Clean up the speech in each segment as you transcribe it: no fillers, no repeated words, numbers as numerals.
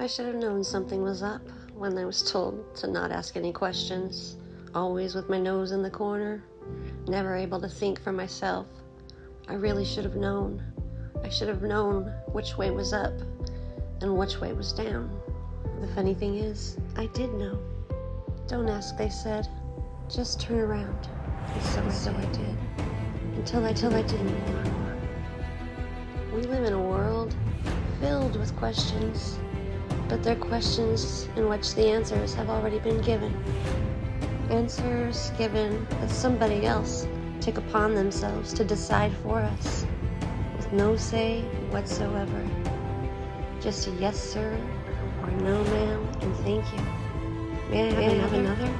I should have known something was up when I was told to not ask any questions, always with my nose in the corner, never able to think for myself. I really should have known. I should have known which way was up and which way was down. The funny thing is, I did know. Don't ask, they said. Just turn around. And so I did. Until I didn't anymore. We live in a world filled with questions, but they're questions in which the answers have already been given. Answers given that somebody else took upon themselves to decide for us, with no say whatsoever. Just a yes sir or no ma'am and thank you. May I have another?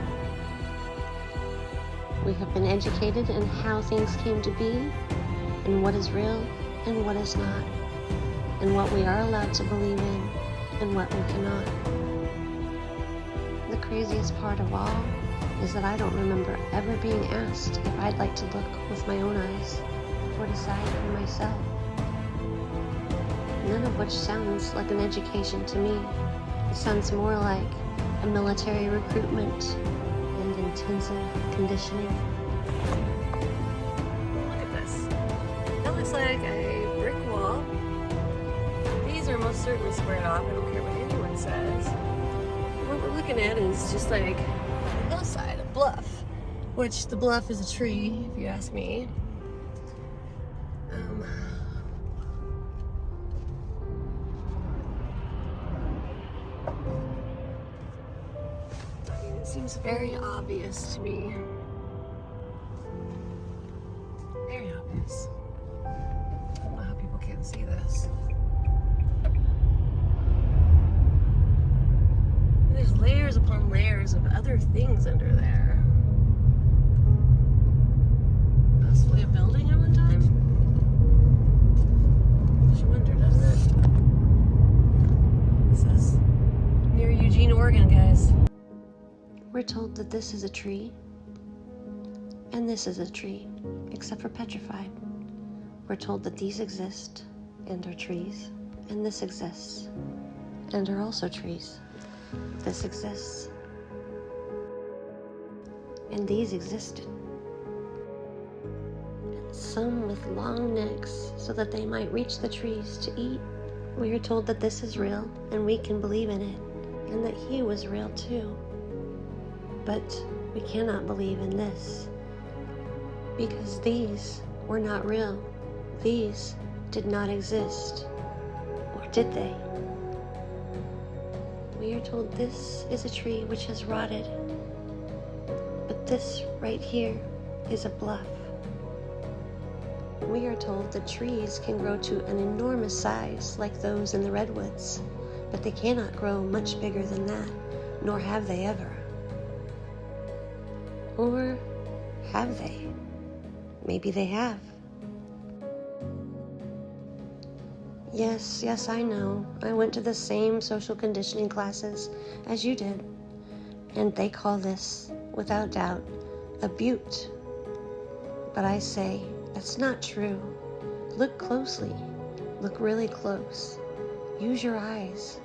We have been educated in how things came to be, and what is real and what is not, and what we are allowed to believe in and what we cannot. The craziest part of all is that I don't remember ever being asked if I'd like to look with my own eyes or decide for myself. None of which sounds like an education to me. It sounds more like a military recruitment and intensive conditioning. Look at this. That looks like a brick wall. These are most certainly squared off. I don't care what anyone says. What we're looking at is just like a hillside, a bluff. Which the bluff is a tree, if you ask me. It seems very obvious to me. Very obvious. I don't know how people can't see this. There's layers upon layers of other things under there. Possibly a building at one time? Makes you wonder, doesn't it? This is near Eugene, Oregon, guys. We're told that this is a tree, and this is a tree, except for petrified. We're told that these exist, and are trees, and this exists, and are also trees. This exists, and these existed. And some with long necks, so that they might reach the trees to eat. We are told that this is real, and we can believe in it, and that he was real too. But we cannot believe in this, because these were not real. These did not exist. Or did they? We are told this is a tree which has rotted, but this right here is a bluff. We are told that trees can grow to an enormous size like those in the redwoods, but they cannot grow much bigger than that, nor have they ever. Or have they? Maybe they have. Yes, I know. I went to the same social conditioning classes as you did. And they call this, without doubt, a butte. But I say, that's not true. Look closely. Look really close. Use your eyes.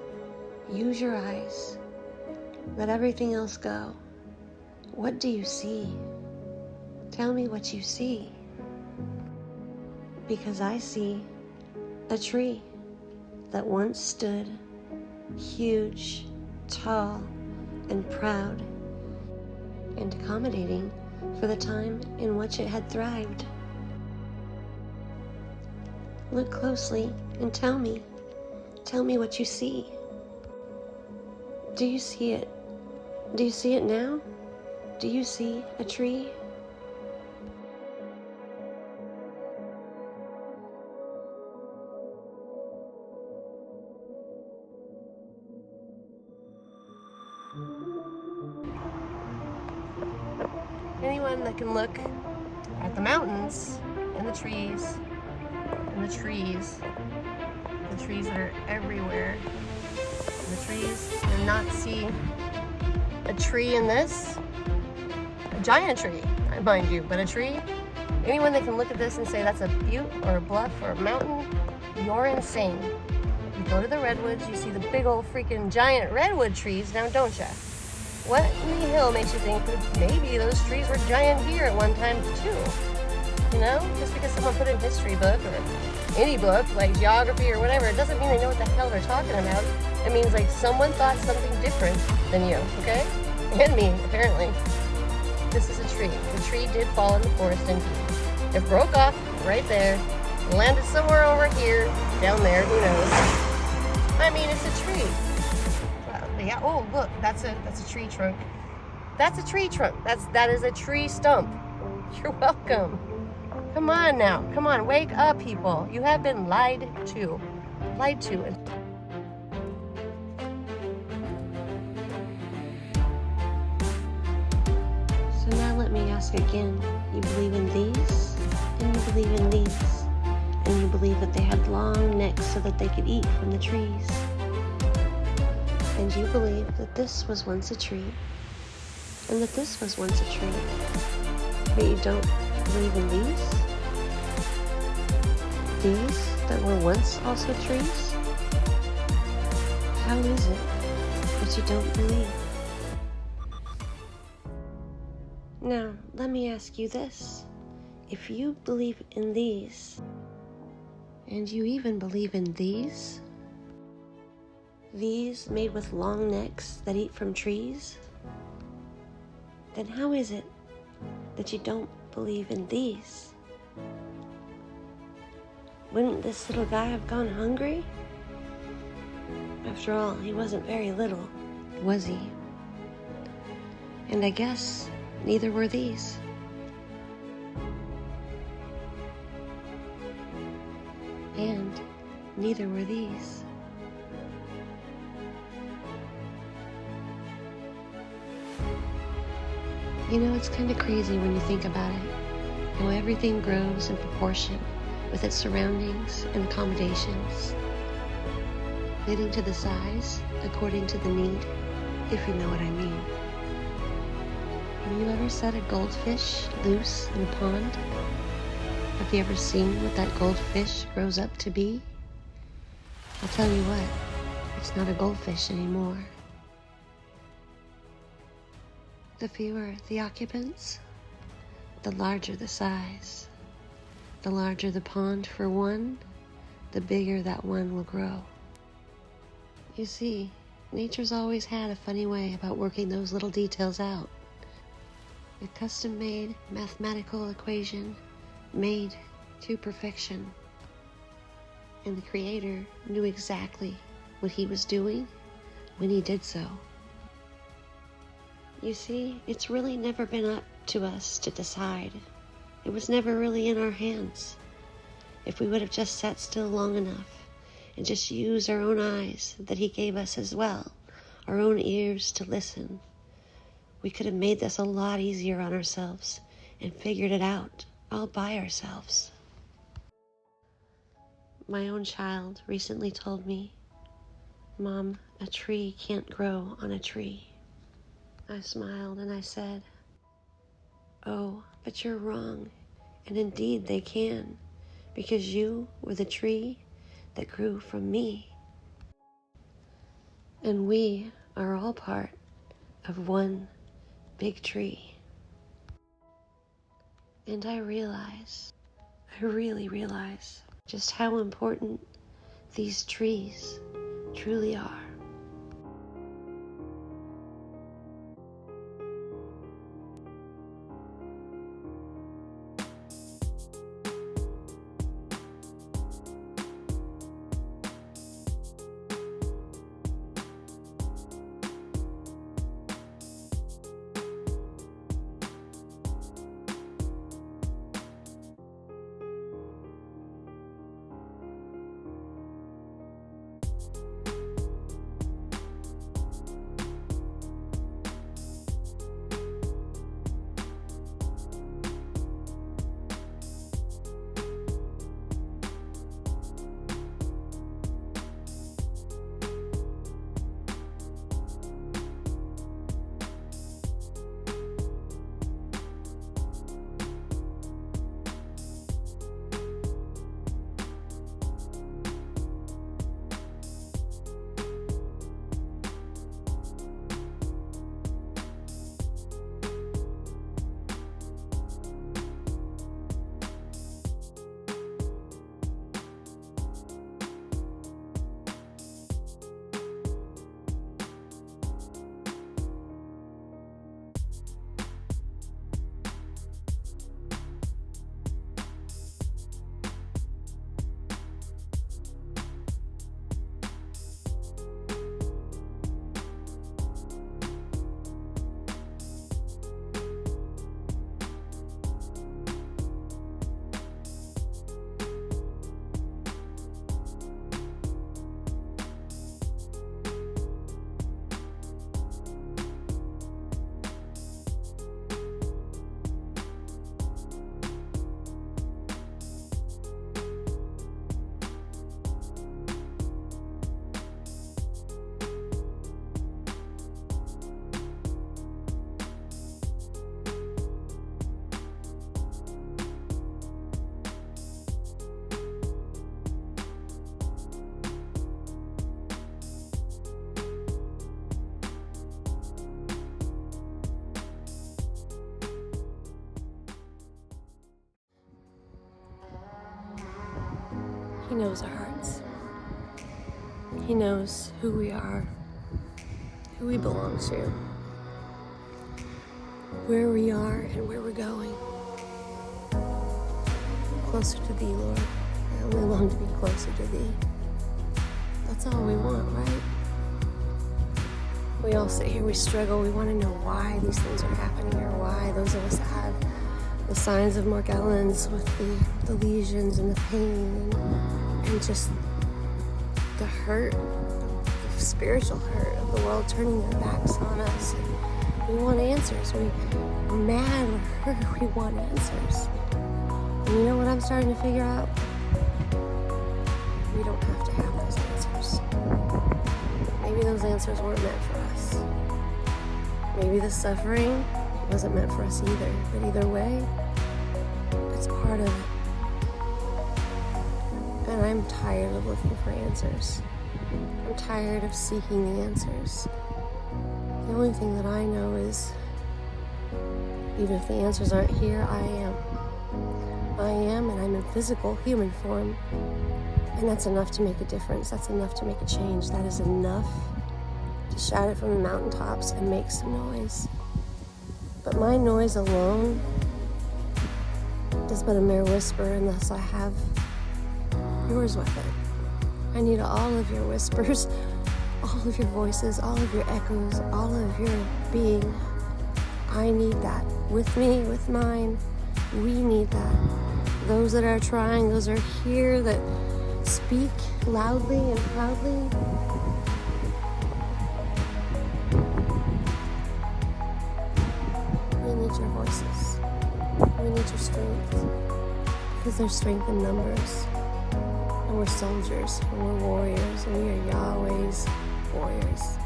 Use your eyes. Let everything else go. What do you see? Tell me what you see. Because I see a tree that once stood huge, tall, and proud, and accommodating for the time in which it had thrived. Look closely and tell me what you see. Do you see it? Do you see it now? Do you see a tree? Anyone that can look at the mountains and the trees and the trees that are everywhere, and the trees, and not see a tree in this, a giant tree, mind you, but a tree. Anyone that can look at this and say that's a butte or a bluff or a mountain, you're insane. You go to the redwoods, you see the big old freaking giant redwood trees now, don't you? What in the hell makes you think that maybe those trees were giant here at one time too? You know, just because someone put it in a history book or any book, like geography or whatever, it doesn't mean they know what the hell they're talking about. It means like someone thought something different than you, okay? And me, apparently. This is a tree. The tree did fall in the forest indeed. It broke off right there, landed somewhere over here, down there, who knows. I mean, it's a tree. Yeah, oh look, that's a tree trunk. That's a tree trunk. That is a tree stump. You're welcome. Come on now. Come on, wake up, people. You have been lied to. Lied to. So now let me ask again. You believe in these, and you believe in these, and you believe that they had long necks so that they could eat from the trees. And you believe that this was once a tree, and that this was once a tree, but you don't believe in these? These that were once also trees? How is it that you don't believe? Now, let me ask you this. If you believe in these, and you even believe in these made with long necks that eat from trees, then how is it that you don't believe in these? Wouldn't this little guy have gone hungry? After all, he wasn't very little, was he? And I guess neither were these. And neither were these. You know, it's kind of crazy when you think about it, how everything grows in proportion with its surroundings and accommodations, fitting to the size according to the need, if you know what I mean. Have you ever set a goldfish loose in a pond? Have you ever seen what that goldfish grows up to be? I'll tell you what, it's not a goldfish anymore. The fewer the occupants, the larger the size. The larger the pond for one, the bigger that one will grow. You see, nature's always had a funny way about working those little details out. A custom-made mathematical equation made to perfection. And the Creator knew exactly what he was doing when he did so. You see, it's really never been up to us to decide. It was never really in our hands. If we would have just sat still long enough and just used our own eyes that he gave us as well, our own ears to listen, we could have made this a lot easier on ourselves and figured it out all by ourselves. My own child recently told me, "Mom, a tree can't grow on a tree." I smiled and I said, "Oh, but you're wrong, and indeed they can, because you were the tree that grew from me. And we are all part of one big tree." And I really realize just how important these trees truly are. He knows our hearts. He knows who we are, who we belong to, where we are and where we're going. Closer to thee, Lord. I only long to be closer to thee. That's all we want, right? We all sit here, we struggle, we want to know why these things are happening, or why those of us that have the signs of Morgellons with the lesions and the pain and just the hurt, the spiritual hurt of the world turning their backs on us. And we want answers. We're mad, we're hurt, we want answers. And you know what I'm starting to figure out? We don't have to have those answers. Maybe those answers weren't meant for us. Maybe the suffering wasn't meant for us either. But either way, it's part of it. And I'm tired of looking for answers. I'm tired of seeking the answers. The only thing that I know is, even if the answers aren't here, I am. I am, and I'm in physical human form. And that's enough to make a difference. That's enough to make a change. That is enough to shout it from the mountaintops and make some noise. But my noise alone is but a mere whisper unless I have yours with it. I need all of your whispers, all of your voices, all of your echoes, all of your being. I need that with me, with mine. We need that. Those that are trying, those are here that speak loudly and proudly. We need your voices. We need your strength. Because there's strength in numbers. And we're soldiers, and we're warriors, and we are Yahweh's warriors.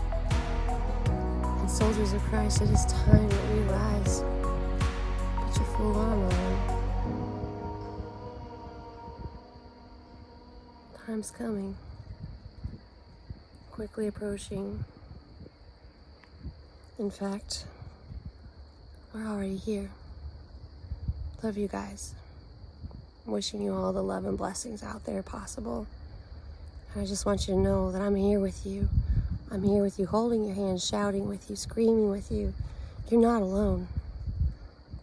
And soldiers of Christ, it is time that we rise. Put your full armor on. Time's coming, quickly approaching. In fact, we're already here. Love you guys. I'm wishing you all the love and blessings out there possible. And I just want you to know that I'm here with you. I'm here with you, holding your hand, shouting with you, screaming with you. You're not alone.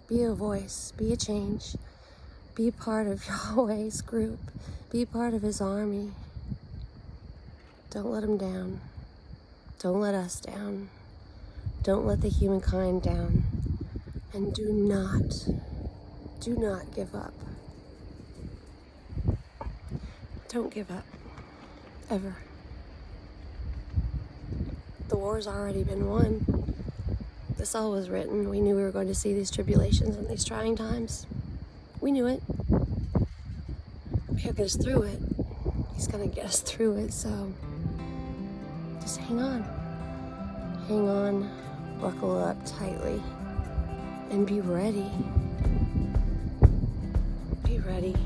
Be a voice, be a change. Be part of Yahweh's group. Be part of his army. Don't let him down. Don't let us down. Don't let the humankind down. And do not give up. Don't give up. Ever. The war's already been won. This all was written. We knew we were going to see these tribulations and these trying times. We knew it. He'll get us through it. He's gonna get us through it, so just hang on. Hang on, buckle up tightly, and be ready. Be ready.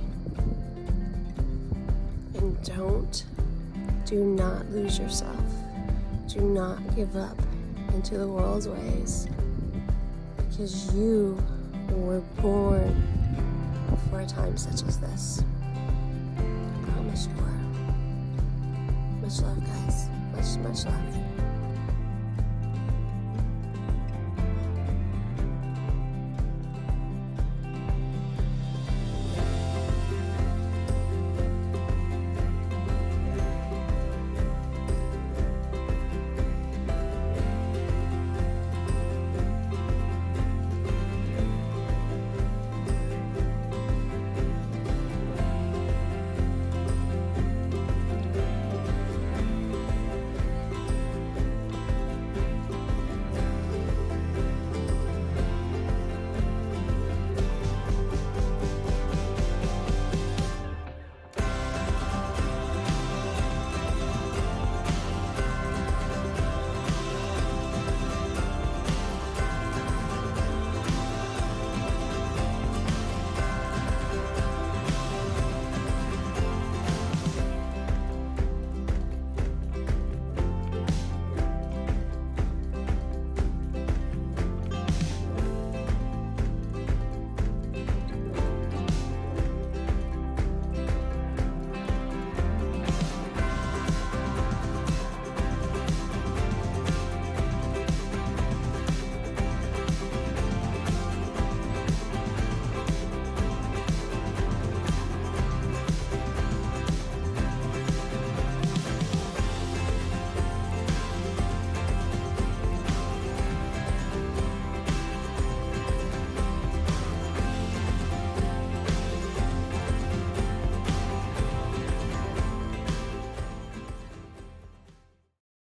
And do not lose yourself. Do not give up into the world's ways, because you were born for a time such as this. I promise you are. Much love, guys. Much love.